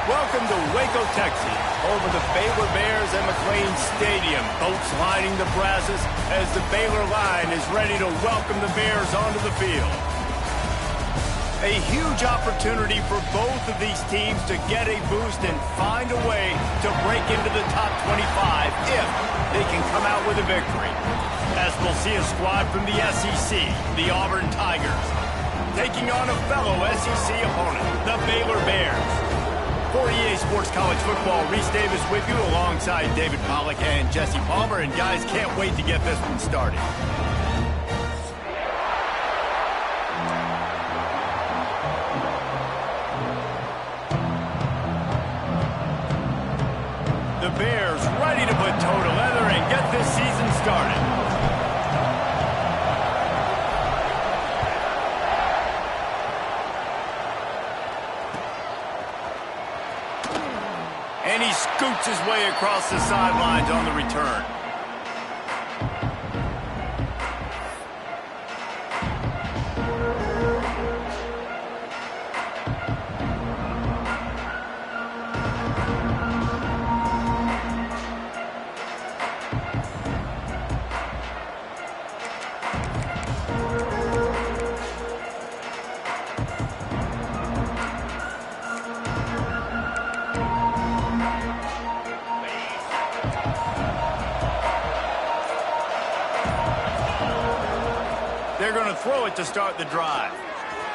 Welcome to Waco, Texas, home of the Baylor Bears and McLean Stadium. Boats lining the brasses as the Baylor line is ready to welcome the Bears onto the field. A huge opportunity for both of these teams to get a boost and find a way to break into the top 25 if they can come out with a victory. As we'll see a squad from the SEC, the Auburn Tigers, taking on a fellow SEC opponent, the Baylor Bears. For EA Sports College Football, Reese Davis with you alongside David Pollack and Jesse Palmer. And guys, can't wait to get this one started. The Bears ready to put toe to leather and get this season started. And he scoots his way across the sidelines on the return. They're going to throw it to start the drive.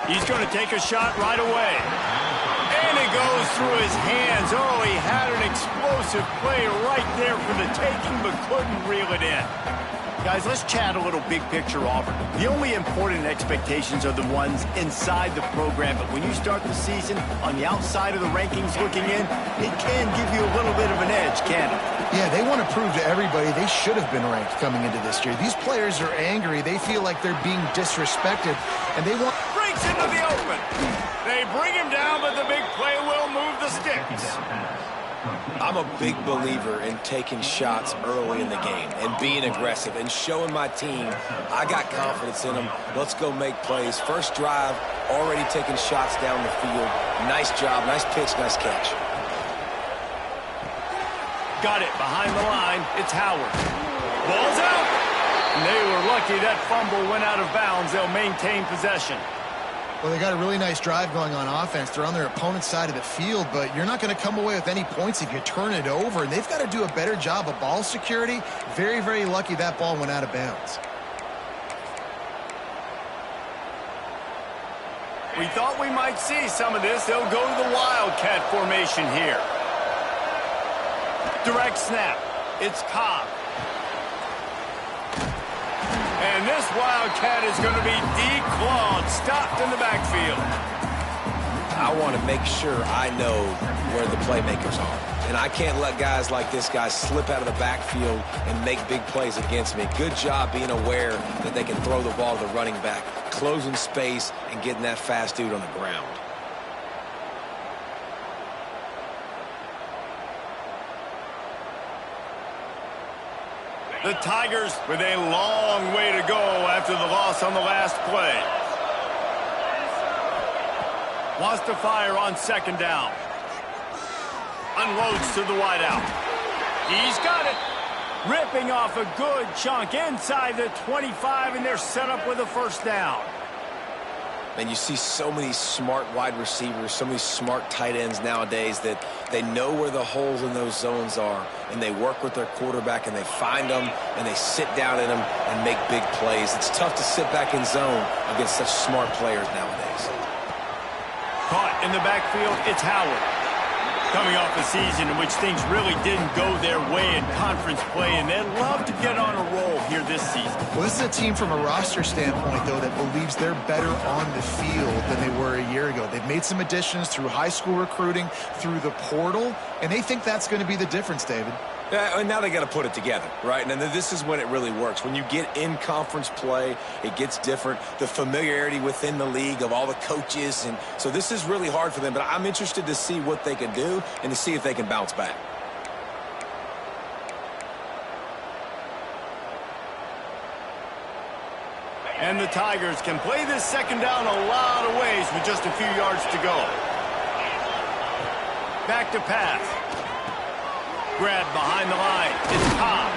He's going to take a shot right away. And it goes through his hands. Oh, he had an explosive play right there for the taking, but couldn't reel it in. Guys, let's chat a little big picture Auburn. The only important expectations are the ones inside the program, but when you start the season on the outside of the rankings looking in, it can give you a little bit of an edge, can't it? Yeah, they want to prove to everybody they should have been ranked coming into this year. These players are angry. They feel like they're being disrespected, and they want... Breaks into the open. They bring him down, but the big play will move the sticks. I'm a big believer in taking shots early in the game and being aggressive and showing my team I got confidence in them. Let's go make plays. First drive, already taking shots down the field. Nice job, nice pitch, nice catch. Got it behind the line. It's Howard. Ball's out. And they were lucky that fumble went out of bounds. They'll maintain possession. Well, they got a really nice drive going on offense. They're on their opponent's side of the field, but you're not going to come away with any points if you turn it over. And they've got to do a better job of ball security. Very, very lucky that ball went out of bounds. We thought we might see some of this. They'll go to the Wildcat formation here. Direct snap. It's Cobb. And this Wildcat is going to be declawed, stopped in the backfield. I want to make sure I know where the playmakers are. And I can't let guys like this guy slip out of the backfield and make big plays against me. Good job being aware that they can throw the ball to the running back, closing space and getting that fast dude on the ground. The Tigers with a long way to go after the loss on the last play. Wants to fire on second down. Unloads to the wideout. He's got it. Ripping off a good chunk inside the 25, and they're set up with a first down. And you see so many smart wide receivers, so many smart tight ends nowadays that they know where the holes in those zones are, and they work with their quarterback, and they find them, and they sit down in them and make big plays. It's tough to sit back in zone against such smart players nowadays. Caught in the backfield, it's Howard. Coming off a season in which things really didn't go their way in conference play, and they'd love to get on a roll here this season. Well, this is a team from a roster standpoint, though, that believes they're better on the field than they were a year ago. They've made some additions through high school recruiting, through the portal, and they think that's going to be the difference, David. And now they got to put it together, right? And then this is when it really works. When you get in conference play, it gets different. The familiarity within the league of all the coaches. And so this is really hard for them. But I'm interested to see what they can do and to see if they can bounce back. And the Tigers can play this second down a lot of ways with just a few yards to go. Back to pass. Grab behind the line. It's Cobb.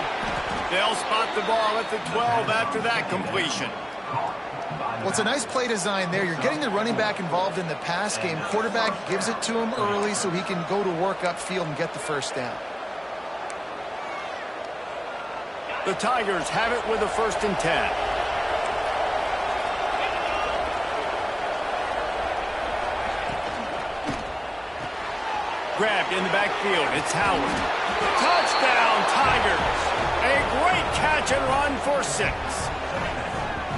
They'll spot the ball at the 12 after that completion. Well, it's a nice play design there. You're getting the running back involved in the pass game. Quarterback gives it to him early so he can go to work upfield and get the first down. The Tigers have it with a 1st and 10. Grabbed in the backfield. It's Howard. Touchdown, Tigers. A great catch and run for 6.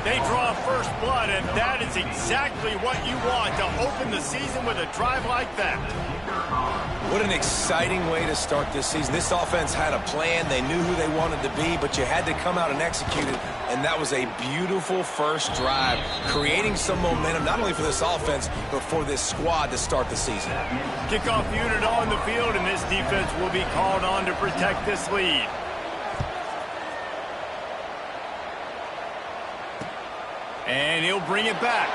They draw first blood, and that is exactly what you want to open the season with a drive like that. What an exciting way to start this season. This offense had a plan. They knew who they wanted to be, but you had to come out and execute it, and that was a beautiful first drive, creating some momentum, not only for this offense, but for this squad to start the season. Kickoff unit on the field, and this defense will be called on to protect this lead. And he'll bring it back.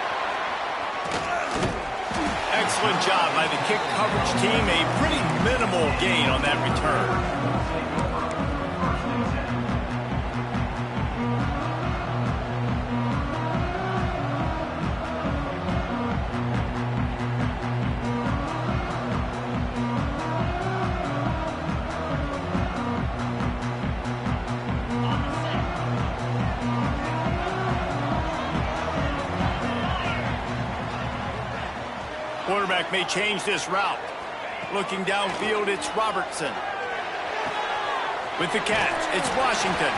Excellent job by the kick coverage team. A pretty minimal gain on that return. Quarterback may change this route. Looking downfield, it's Robertson. With the catch, it's Washington.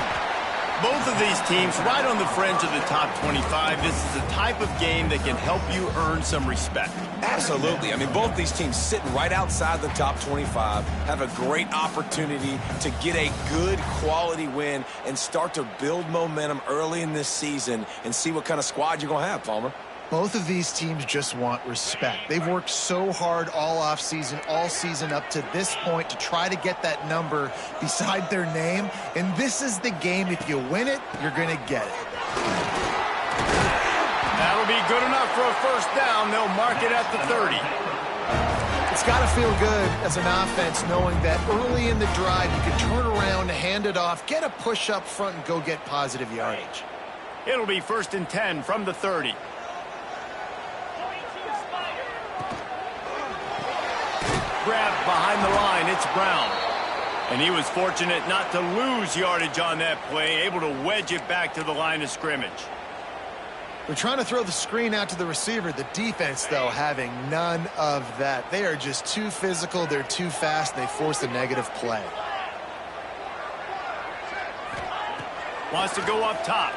Both of these teams right on the fringe of the top 25. This is the type of game that can help you earn some respect. Absolutely. I mean, both these teams sitting right outside the top 25 have a great opportunity to get a good quality win and start to build momentum early in this season and see what kind of squad you're going to have, Palmer. Both of these teams just want respect. They've worked so hard all offseason, all season up to this point to try to get that number beside their name. And this is the game. If you win it, you're going to get it. That'll be good enough for a first down. They'll mark it at the 30. It's got to feel good as an offense knowing that early in the drive you can turn around, hand it off, get a push up front, and go get positive yardage. It'll be 1st and 10 from the 30. Grabbed behind the line, it's Brown. And he was fortunate not to lose yardage on that play, able to wedge it back to the line of scrimmage. They're trying to throw the screen out to the receiver. The defense, though, having none of that. They are just too physical, they're too fast, they force a negative play. Wants to go up top.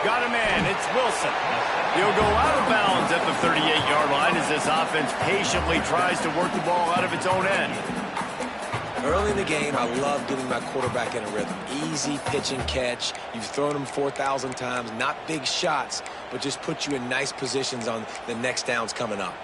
Got a man, it's Wilson. He'll go out of bounds at the 38-yard line as this offense patiently tries to work the ball out of its own end. Early in the game, I love getting my quarterback in a rhythm. Easy pitch and catch. You've thrown them 4,000 times. Not big shots, but just put you in nice positions on the next downs coming up.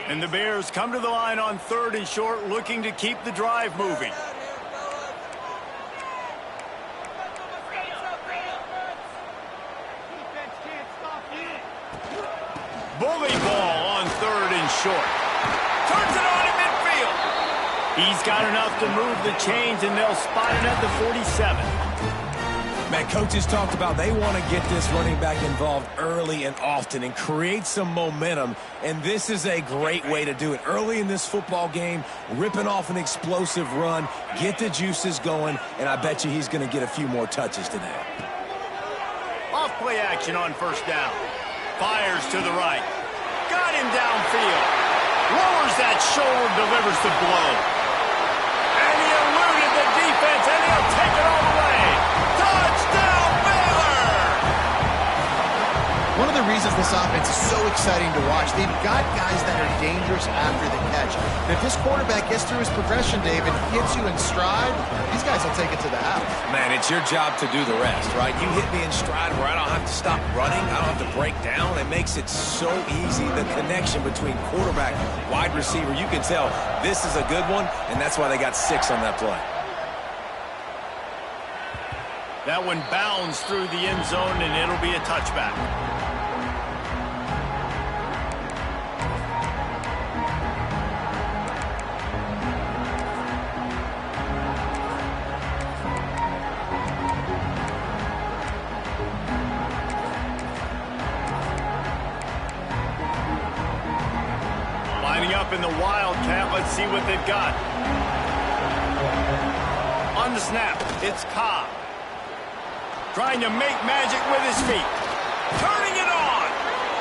And the Bears come to the line on 3rd and short, looking to keep the drive moving. Bully ball on 3rd and short. Turns it on in midfield. He's got enough to move the chains, and they'll spot it at the 47. Man, coaches talked about they want to get this running back involved early and often and create some momentum, and this is a great way to do it. Early in this football game, ripping off an explosive run, get the juices going, and I bet you he's going to get a few more touches today. Off play action on 1st down. Fires to the right. Got him downfield. Lowers that shoulder, delivers the blow. And he eluded the defense, and he'll take it all the way. Touchdown, Baylor! One of the reasons this offense is so exciting to watch, they've got guys that are dangerous after the catch. And if this quarterback gets through his progression, David, hits you in stride, these guys will take it to the house. Man, it's your job to do the rest, right? You hit me in stride where I don't have to stop running. I don't have to break down. It makes it so easy, the connection between quarterback, wide receiver. You can tell this is a good one, and that's why they got 6 on that play. That one bounds through the end zone, and it'll be a touchback. Lining up in the Wildcat. Let's see what they've got. On the snap, it's Cobb. Trying to make magic with his feet. Turning it on.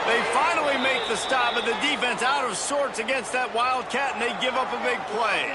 They finally make the stop, but the defense out of sorts against that Wildcat, and they give up a big play.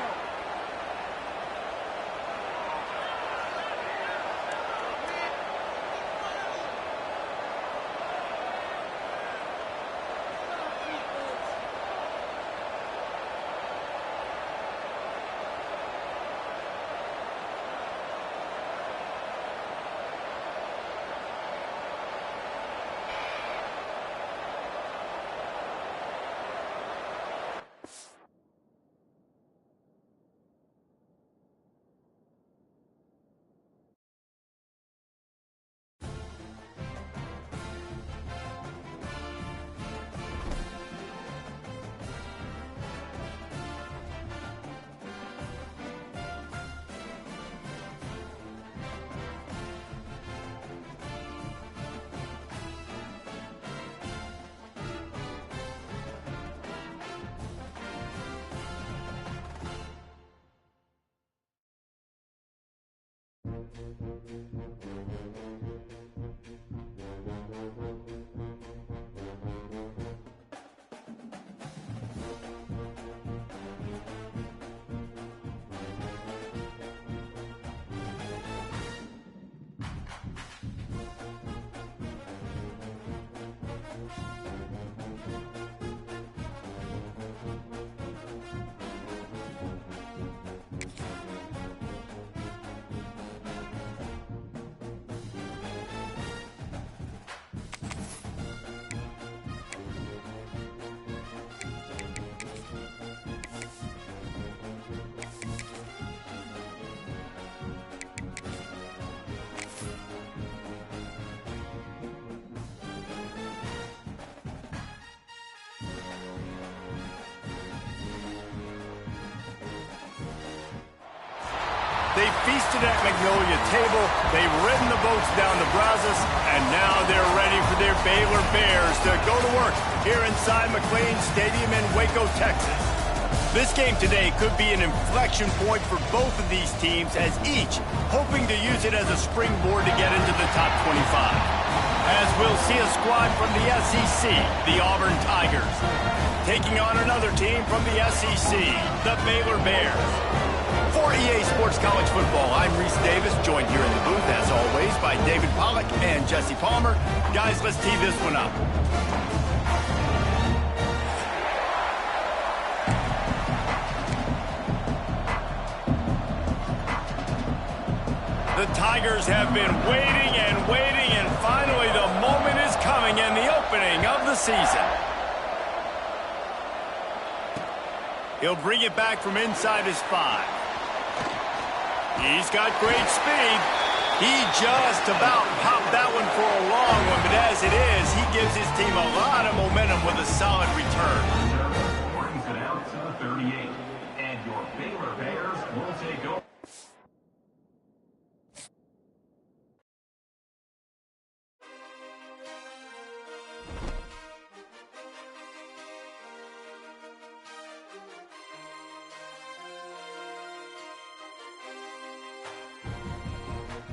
They feasted at Magnolia Table, they've ridden the boats down the Brazos, and now they're ready for their Baylor Bears to go to work here inside McLean Stadium in Waco, Texas. This game today could be an inflection point for both of these teams, as each hoping to use it as a springboard to get into the top 25. As we'll see a squad from the SEC, the Auburn Tigers, taking on another team from the SEC, the Baylor Bears. For EA Sports College Football, I'm Reese Davis, joined here in the booth, as always, by David Pollack and Jesse Palmer. Guys, let's tee this one up. The Tigers have been waiting and waiting, and finally the moment is coming in the opening of the season. He'll bring it back from inside his 5. He's got great speed. He just about popped that one for a long one, but as it is, he gives his team a lot of momentum with a solid return. Brings it out to the 38, and your Baylor Bears will take over.